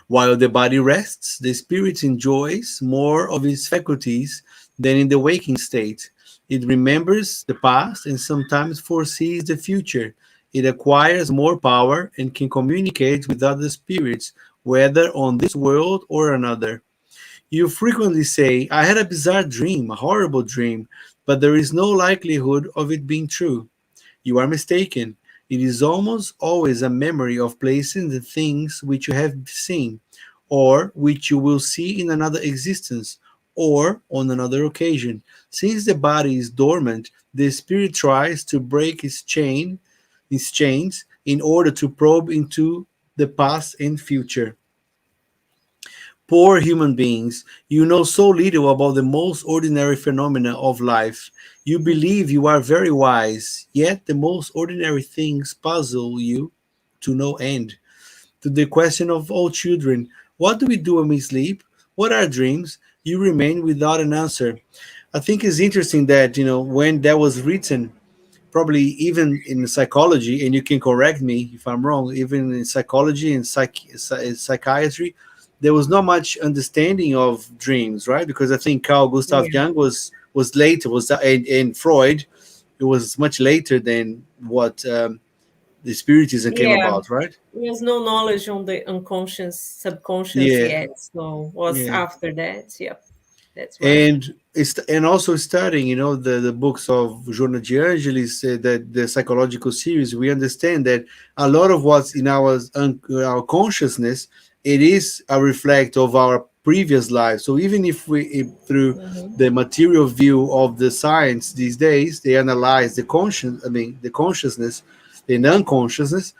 While the body rests, the spirit enjoys more of its faculties than in the waking state. It remembers the past and sometimes foresees the future. It acquires more power and can communicate with other spirits, whether on this world or another. You frequently say, I had a bizarre dream, a horrible dream, but there is no likelihood of it being true. You are mistaken. It is almost always a memory of placing the things which you have seen, or which you will see in another existence, or on another occasion. Since the body is dormant, the spirit tries to break its chains, in order to probe into the past and future. Poor human beings, you know so little about the most ordinary phenomena of life. You believe you are very wise, yet the most ordinary things puzzle you to no end. To the question of all children, what do we do when we sleep? What are dreams? You remain without an answer. I think it's interesting that, when that was written, probably even in psychology, and you can correct me if I'm wrong, even in psychology and psychiatry, there was not much understanding of dreams, right? Because I think Carl Gustav Yeah. Jung was later, and Freud, it was much later than what the spiritism came Yeah. about, right? There's no knowledge on the unconscious, subconscious Yeah, yet. So was yeah. after that. Yep. That's right. And also studying, the books of Joana de Angelis, that the psychological series, we understand that a lot of what's in our consciousness, it is a reflect of our previous lives. So even if through Mhm. the material view of the science these days, they analyze the conscious, I mean, the consciousness, the unconsciousness,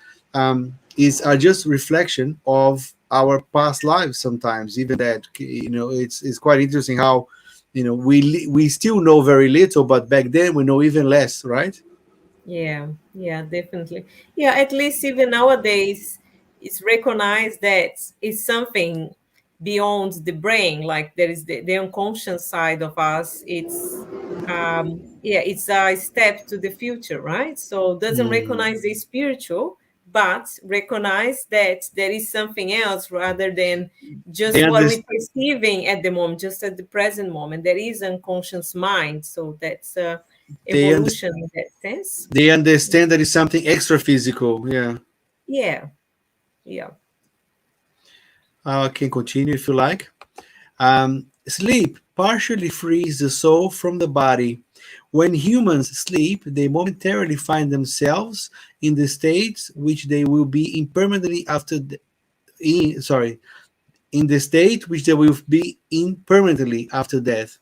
is are just reflection of our past lives. Sometimes even that, it's quite interesting how, we still know very little, but back then we know even less, right? Yeah, yeah, definitely. Yeah, at least even nowadays, it's recognized that it's something beyond the brain. Like there is the unconscious side of us. Yeah, it's a step to the future, right? So doesn't Mhm. recognize the spiritual, but recognize that there is something else rather than They just what we're understand. perceiving at the moment, just at the present moment. There is unconscious mind. So that's They under, evolution in that sense. they understand that it's something extra physical. Yeah. Yeah, yeah. I can continue if you like. Sleep partially frees the soul from the body. When humans sleep, they momentarily find themselves in the states which they will be in permanently after. Sorry, in the state which they will be in permanently after death.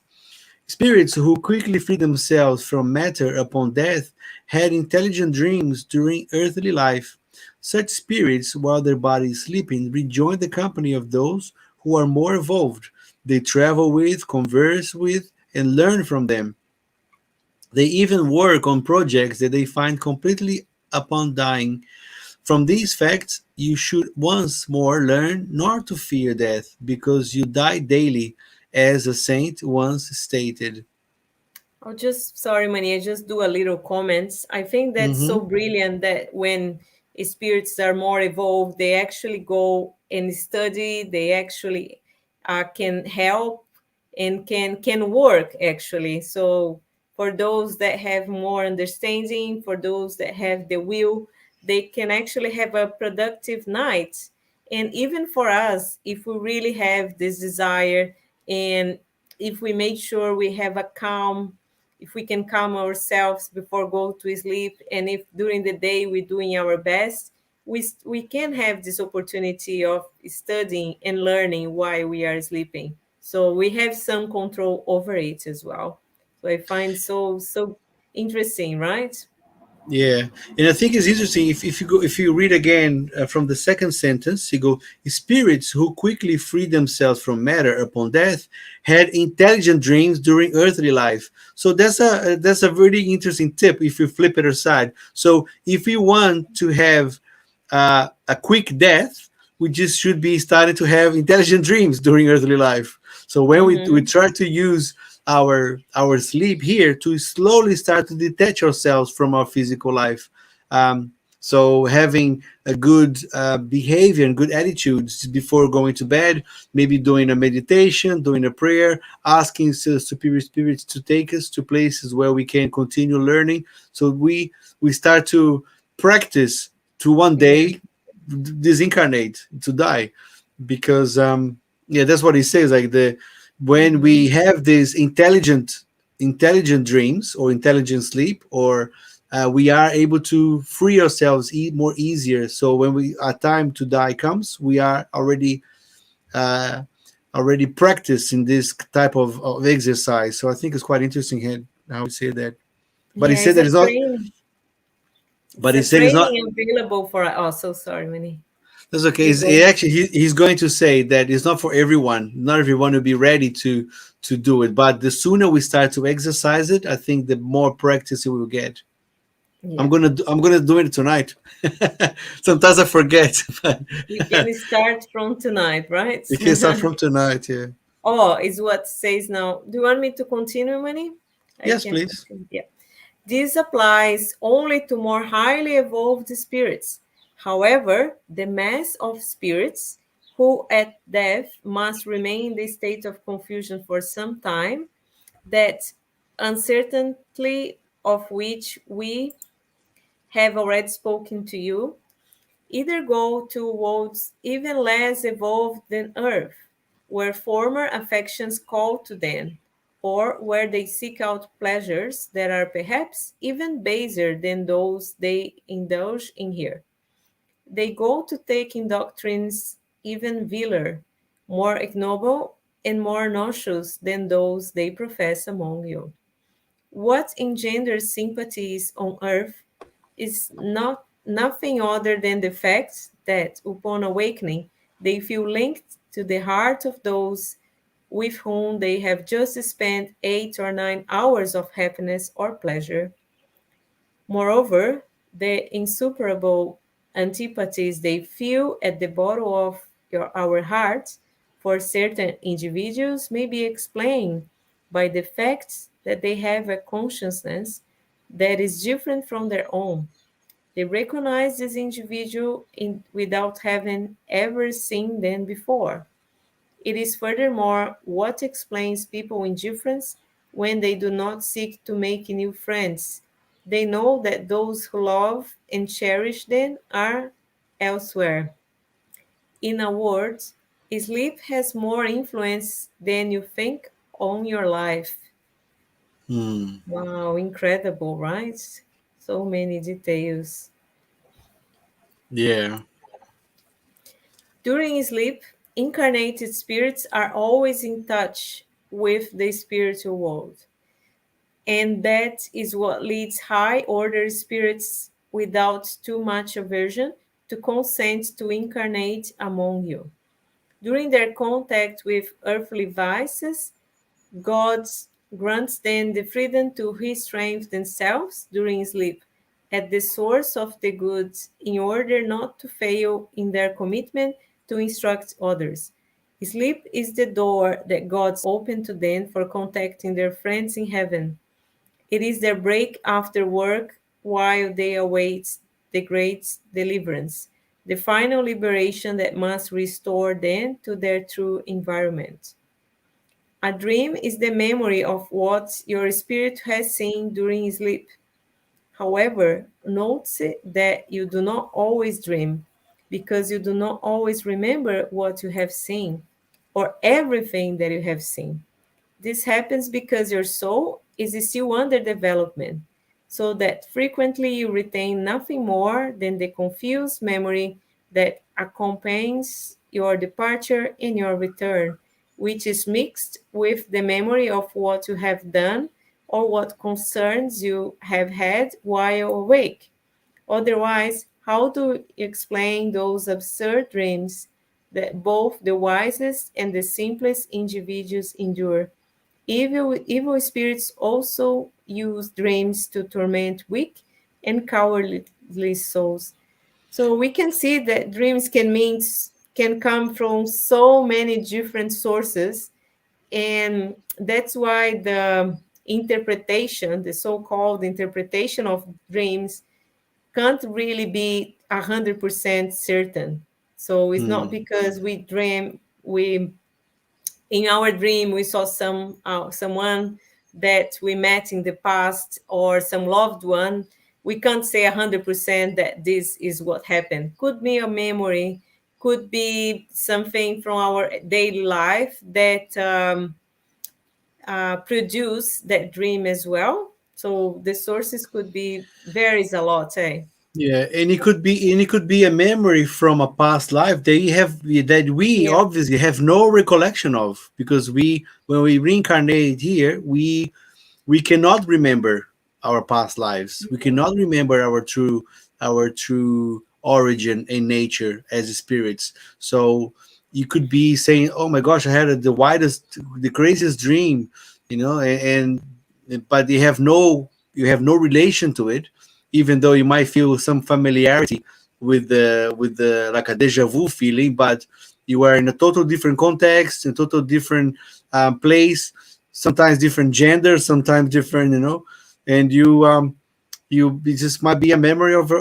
Spirits who quickly free themselves from matter upon death had intelligent dreams during earthly life. Such spirits, while their body is sleeping, rejoin the company of those who are more evolved. They travel with, converse with, and learn from them. They even work on projects that they find completely upon dying. From these facts, you should once more learn not to fear death, because you die daily, as a saint once stated. I'll just, sorry, Mani, I just do a little comments. I think that's so Hmm. brilliant that when spirits are more evolved, they actually go and study, they actually can help and can work actually. So for those that have more understanding, for those that have the will, they can actually have a productive night. And even for us, if we really have this desire and if we make sure we have a calm, if we can calm ourselves before go to sleep, and if during the day we're doing our best, we can have this opportunity of studying and learning while we are sleeping, so we have some control over it as well. So I find so interesting, right? Yeah, and I think it's interesting if you read again from the second sentence, you go, spirits who quickly free themselves from matter upon death had intelligent dreams during earthly life. So that's a really interesting tip if you flip it aside. So if we want to have a quick death, we just should be starting to have intelligent dreams during earthly life. So when we Mm-hmm. try to use our sleep here to slowly start to detach ourselves from our physical life. So having a good behavior and good attitudes before going to bed, maybe doing a meditation, doing a prayer, asking superior spirits to take us to places where we can continue learning. So we start to practice to one Yeah. day disincarnate, to die, because yeah, that's what he says, like the when Mm-hmm. we have these intelligent dreams or intelligent sleep, or we are able to free ourselves more easier. So when we our time to die comes, we are uh, already practicing this type of exercise. So I think it's quite interesting how he said that. But he Yeah, said it's that a it's not. training. But It's he a said it's not. training available for us. Oh, so sorry, Minnie. That's okay. You go. He's going to say that it's not for everyone. Not everyone will be ready to do it. But the sooner we start to exercise it, I think the more practice we will get. Yeah, I'm gonna do it tonight. Sometimes I forget, but you can start from tonight, right? we can start from tonight. Yeah. Oh, is what says now. Do you want me to continue, Manny? I Yes, can please. continue. Yeah. This applies only to more highly evolved spirits. However, the mass of spirits who at death must remain in the state of confusion for some time, that uncertainty of which we have already spoken to you, either go to worlds even less evolved than Earth, where former affections call to them, or where they seek out pleasures that are perhaps even baser than those they indulge in here. They go to take in doctrines even viler, more ignoble and more noxious than those they profess among you. What engenders sympathies on earth is not nothing other than the fact that upon awakening they feel linked to the heart of those with whom they have just spent 8 or 9 hours of happiness or pleasure. Moreover, the insuperable antipathies they feel at the bottom of our hearts for certain individuals may be explained by the fact that they have a consciousness that is different from their own. They recognize this individual without having ever seen them before. It is furthermore what explains people's indifference when they do not seek to make new friends. They know that those who love and cherish them are elsewhere. In a word, sleep has more influence than you think on your life. Hmm. Wow, incredible, right? So many details. Yeah. During sleep, incarnated spirits are always in touch with the spiritual world. And that is what leads high order spirits without too much aversion to consent to incarnate among you. During their contact with earthly vices, God grants them the freedom to restrain themselves during sleep at the source of the good in order not to fail in their commitment to instruct others. Sleep is the door that God opened to them for contacting their friends in heaven. It is their break after work while they await the great deliverance, the final liberation that must restore them to their true environment. A dream is the memory of what your spirit has seen during sleep. However, note that you do not always dream because you do not always remember what you have seen or everything that you have seen. This happens because your soul is still under development, so that frequently you retain nothing more than the confused memory that accompanies your departure and your return, which is mixed with the memory of what you have done or what concerns you have had while awake. Otherwise, how do you explain those absurd dreams that both the wisest and the simplest individuals endure? Evil spirits also use dreams to torment weak and cowardly souls. So we can see that dreams can come from so many different sources, and that's why the so-called interpretation of dreams, can't really be 100% certain. So it's not Hmm. because we dream we in our dream we saw someone that we met in the past or some loved one. We can't say 100% that this is what happened. Could be a memory, could be something from our daily life that produce that dream as well. So the sources could be varies a lot, eh? Yeah, and it could be a memory from a past life that we Yeah. obviously have no recollection of, because we when we reincarnate here, we cannot remember our past lives. We cannot remember our true origin and nature as spirits. So you could be saying, "Oh my gosh, I had the widest, the craziest dream," and but you have no relation to it, even though you might feel some familiarity with the like a deja vu feeling, but you are in a total different context, a total different place, sometimes different gender, sometimes different, and it just might be a memory of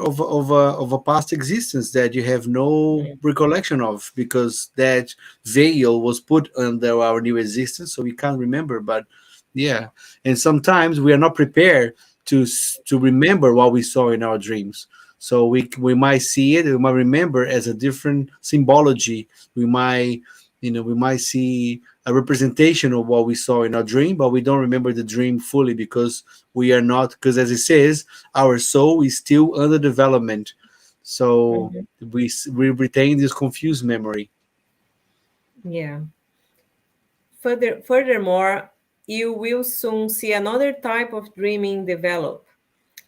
a past existence that you have no recollection of, because that veil was put under our new existence, so we can't remember. But yeah, and sometimes we are not prepared to remember what we saw in our dreams. So we might see it, we might remember as a different symbology. We might see a representation of what we saw in our dream, but we don't remember the dream fully, because we are not, because as it says, our soul is still under development. So Mhm. we retain this confused memory. Yeah. Furthermore, you will soon see another type of dreaming develop,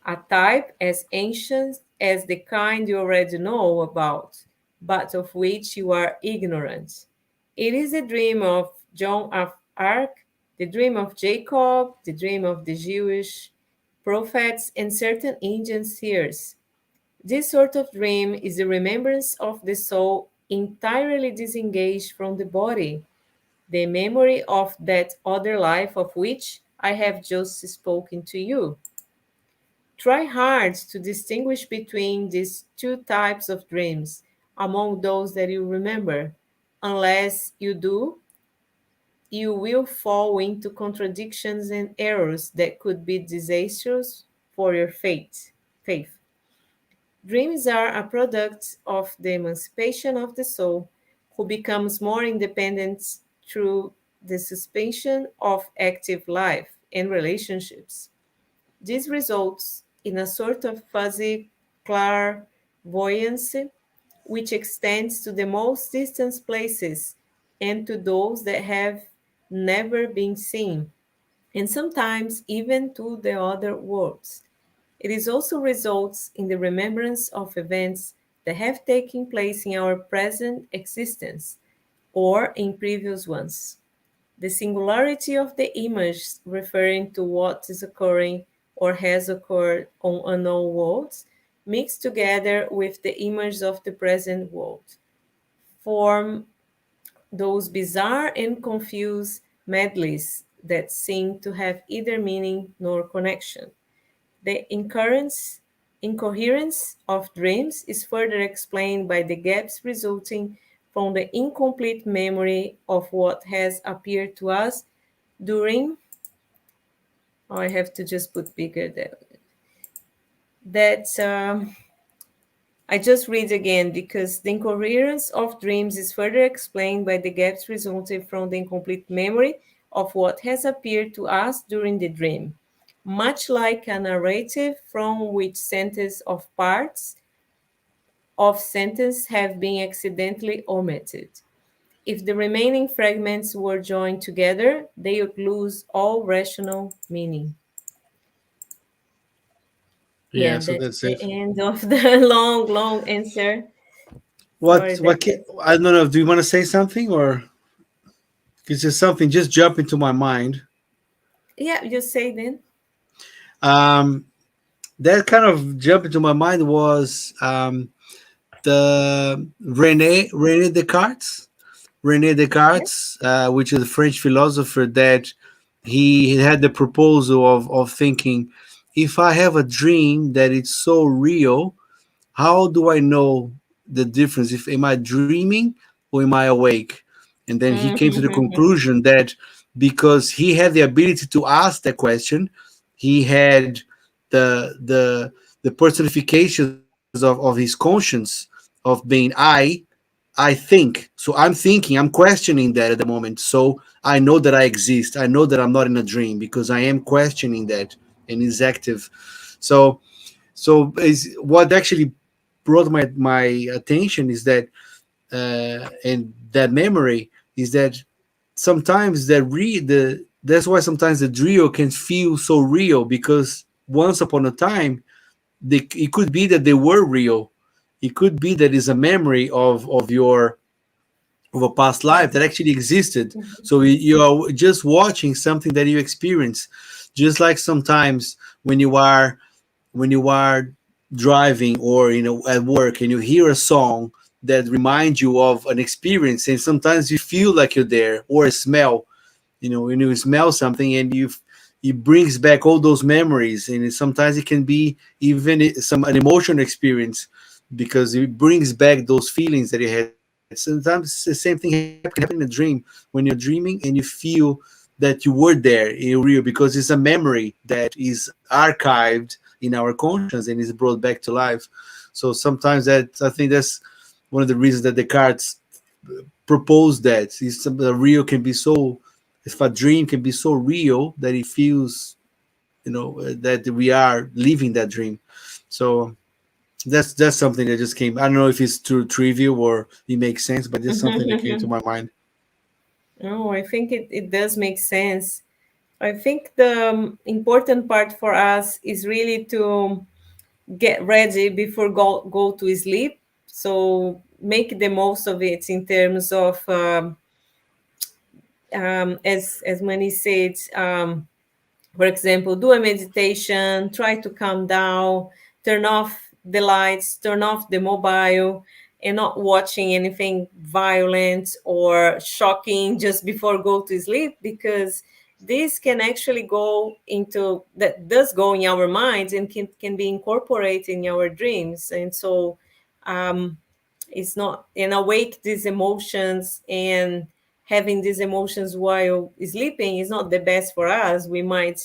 a type as ancient as the kind you already know about, but of which you are ignorant. It is the dream of Joan of Arc, the dream of Jacob, the dream of the Jewish prophets, and certain Indian seers. This sort of dream is the remembrance of the soul entirely disengaged from the body, the memory of that other life of which I have just spoken to you. Try hard to distinguish between these two types of dreams among those that you remember. Unless you do, you will fall into contradictions and errors that could be disastrous for your faith. Dreams are a product of the emancipation of the soul, who becomes more independent through the suspension of active life and relationships. This results in a sort of fuzzy clairvoyance which extends to the most distant places and to those that have never been seen, and sometimes even to the other worlds. It is also results in the remembrance of events that have taken place in our present existence or in previous ones. The singularity of the image referring to what is occurring or has occurred on unknown worlds mixed together with the image of the present world form those bizarre and confused medleys that seem to have either meaning nor connection. The incoherence of dreams is further explained by the gaps resulting from the incomplete memory of what has appeared to us during, oh, I have to just put bigger there. That I just read again because the incoherence of dreams is further explained by the gaps resulting from the incomplete memory of what has appeared to us during the dream. Much like a narrative from which sentences of parts of sentence have been accidentally omitted. If the remaining fragments were joined together, they would lose all rational meaning. Yeah, Yeah, so that's that's the it. end of the long, long answer. Sorry What that. I don't know. Do you want to say something, or because there's something just jumped into my mind? Yeah, you say then. Um, that kind of jumped into my mind was the Rene Descartes. Rene Yeah. Descartes, which is a French philosopher, that he had the proposal of thinking, if I have a dream that it's so real, how do I know the difference? If am I dreaming or am I awake? And then he came to the conclusion that because he had the ability to ask that question, he had the personifications of his conscience of being I think. So I'm thinking, I'm questioning that at the moment. So I know that I exist. I know that I'm not in a dream because I am questioning that and is active. So is what actually brought my attention is that and that memory is that sometimes that's why sometimes the trio can feel so real because once upon a time it could be that they were real. It could be that it's a memory of a past Yeah. life that actually existed. Mhm. So you are just watching something that you experience. Just like sometimes when you are driving or at work and you hear a song that reminds you of an experience, and sometimes you feel like you're there, or a smell, when you smell something and it brings back all those memories, and sometimes it can be even an emotional experience because it brings back those feelings that you had. Sometimes the same thing happen in a dream when you're dreaming and you feel that you were there in real because it's a memory that is archived in our conscience and is brought back to life. So sometimes that I think that's one of the reasons that Descartes proposed that is the real can be so if a dream can be so real that it feels that we are living that dream. So that's something that just came. I don't know if it's too trivial or it makes sense, but just something that came to my mind. No, I think it does make sense. I think the important part for us is really to get ready before go to sleep. So make the most of it in terms of, as Mani said, for example, do a meditation, try to calm down, turn off the lights, turn off the mobile, and not watching anything violent or shocking just before go to sleep, because this can actually go into that does go in our minds and can be incorporated in our dreams. And so um, it's not, and awake these emotions, and having these emotions while sleeping is not the best for us. We might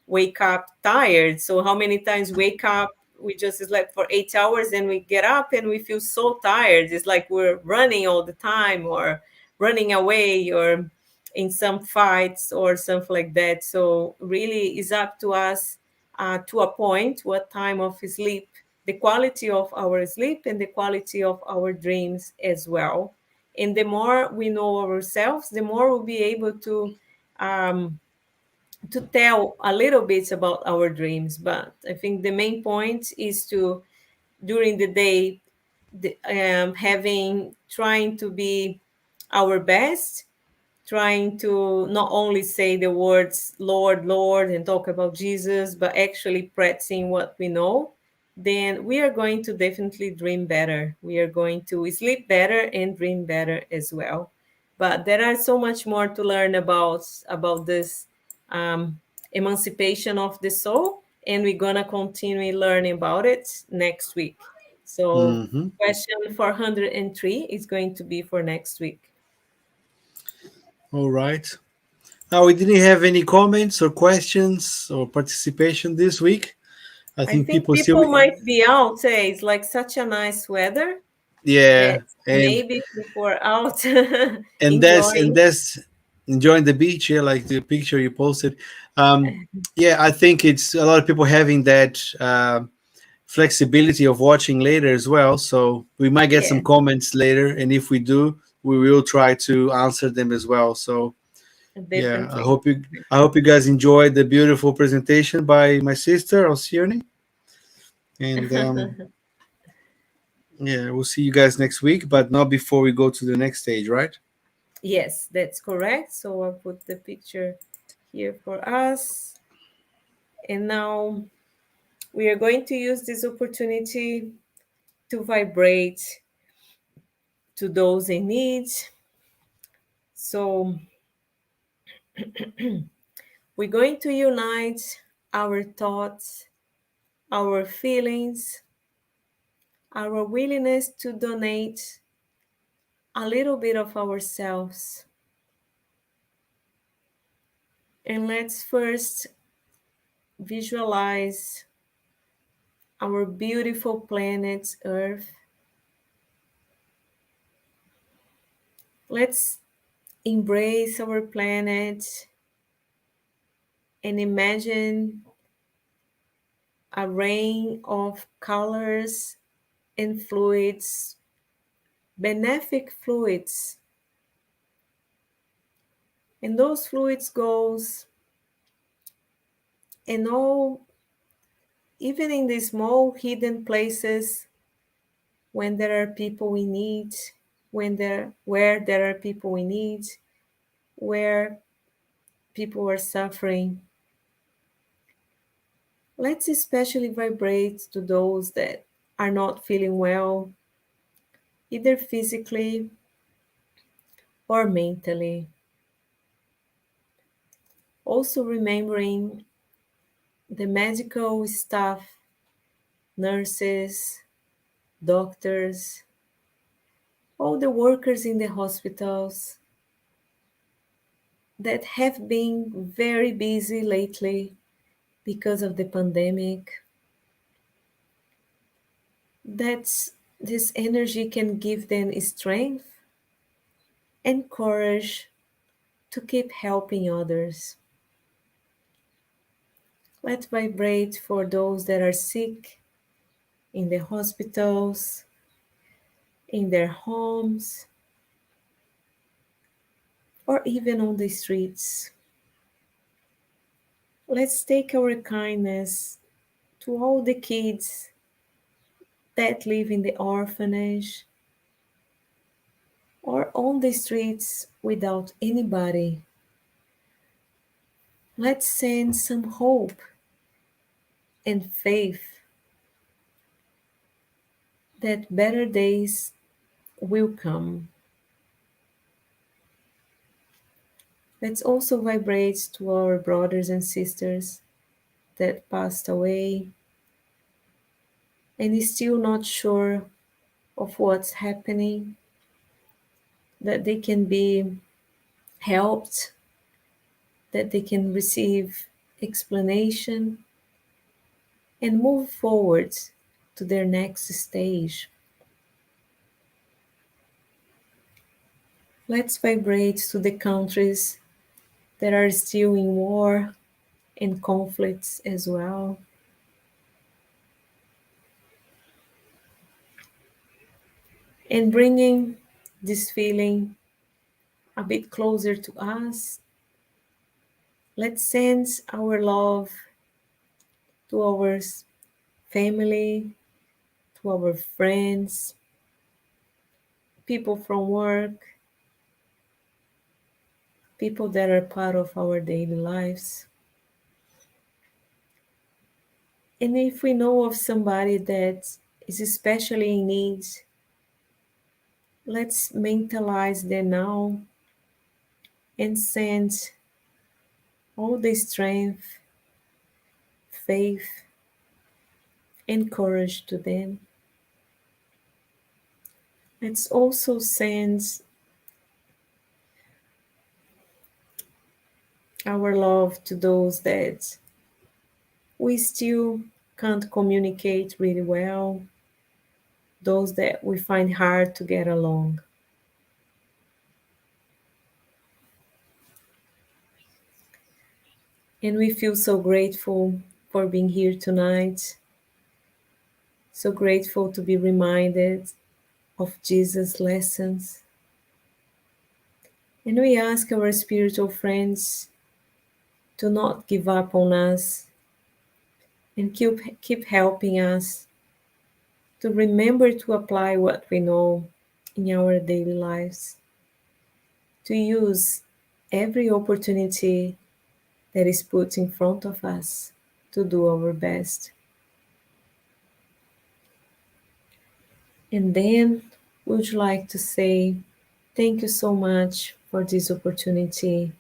wake up tired. So how many times wake up, we just slept for 8 hours and we get up and we feel so tired. It's like we're running all the time, or running away, or in some fights or something like that. So really it's up to us, to a point, what time of sleep, the quality of our sleep and the quality of our dreams as well. And the more we know ourselves, the more we'll be able um, to tell a little bit about our dreams. But I think the main point is to, during the day, having trying to be our best, trying to not only say the words Lord, Lord, and talk about Jesus, but actually practicing what we know, then we are going to definitely dream better. We are going to sleep better and dream better as well. But there are so much more to learn about this, um, emancipation of the soul, and we're gonna continue learning about it next week. So Hmm. question 403 is going to be for next week. All right. Now, we didn't have any comments or questions or participation this week. I I think think people still, people might be out. It's like such a nice weather that yeah, maybe people are out and enjoying. that's enjoying the beach. Yeah, like the picture you posted. Um, yeah, I think it's a lot of people having that flexibility of watching later as well. So we might get some Yeah, comments later, and if we do, we will try to answer them as well. So yeah, definitely. I hope you guys enjoyed the beautiful presentation by my sister Alcione, and yeah, we'll see you guys next week, but not before we go to the next stage, right? Yes, that's correct. So I'll put the picture here for us. And now we are going to use this opportunity to vibrate to those in need. So we're going to unite our thoughts, our feelings, our willingness to donate a little bit of ourselves. And let's first visualize our beautiful planet Earth. Let's embrace our planet and imagine a rain of colors and fluids, benefic fluids. And those fluids goes, and all, even in the small hidden places, when there are people we need, where there are people we need, where people are suffering. Let's especially vibrate to those that are not feeling well, either physically or mentally. Also remembering the medical staff, nurses, doctors, all the workers in the hospitals that have been very busy lately because of the pandemic. That's this energy can give them strength and courage to keep helping others. Let's vibrate for those that are sick in the hospitals, in their homes, or even on the streets. Let's take our kindness to all the kids that live in the orphanage or on the streets without anybody. Let's send some hope and faith that better days will come. Let's also vibrate to our brothers and sisters that passed away and is still not sure of what's happening, that they can be helped, that they can receive explanation and move forward to their next stage. Let's vibrate to the countries that are still in war and conflicts as well. And bringing this feeling a bit closer to us, let's send our love to our family, to our friends, people from work, people that are part of our daily lives. And if we know of somebody that is especially in need, let's mentalize them now and send all the strength, faith, and courage to them. Let's also send our love to those that we still can't communicate really well, those that we find hard to get along. And we feel so grateful for being here tonight, so grateful to be reminded of Jesus' lessons. And we ask our spiritual friends to not give up on us and keep helping us to remember to apply what we know in our daily lives, to use every opportunity that is put in front of us to do our best. And then would like to say thank you so much for this opportunity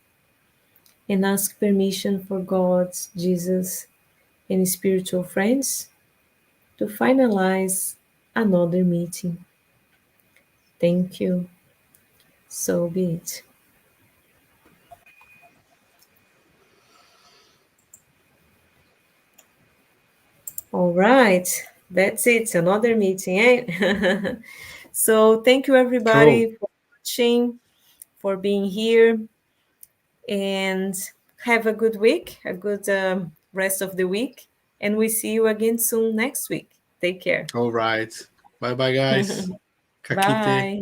and ask permission for God, Jesus, and spiritual friends to finalize another meeting. Thank you. So be it. All right. That's it. Another meeting, eh? So thank you True. everybody for watching, for being here, and have a good week, a good rest of the week. And we see you again soon next week. Take care. All right. Bye bye, guys. Kakite. Bye.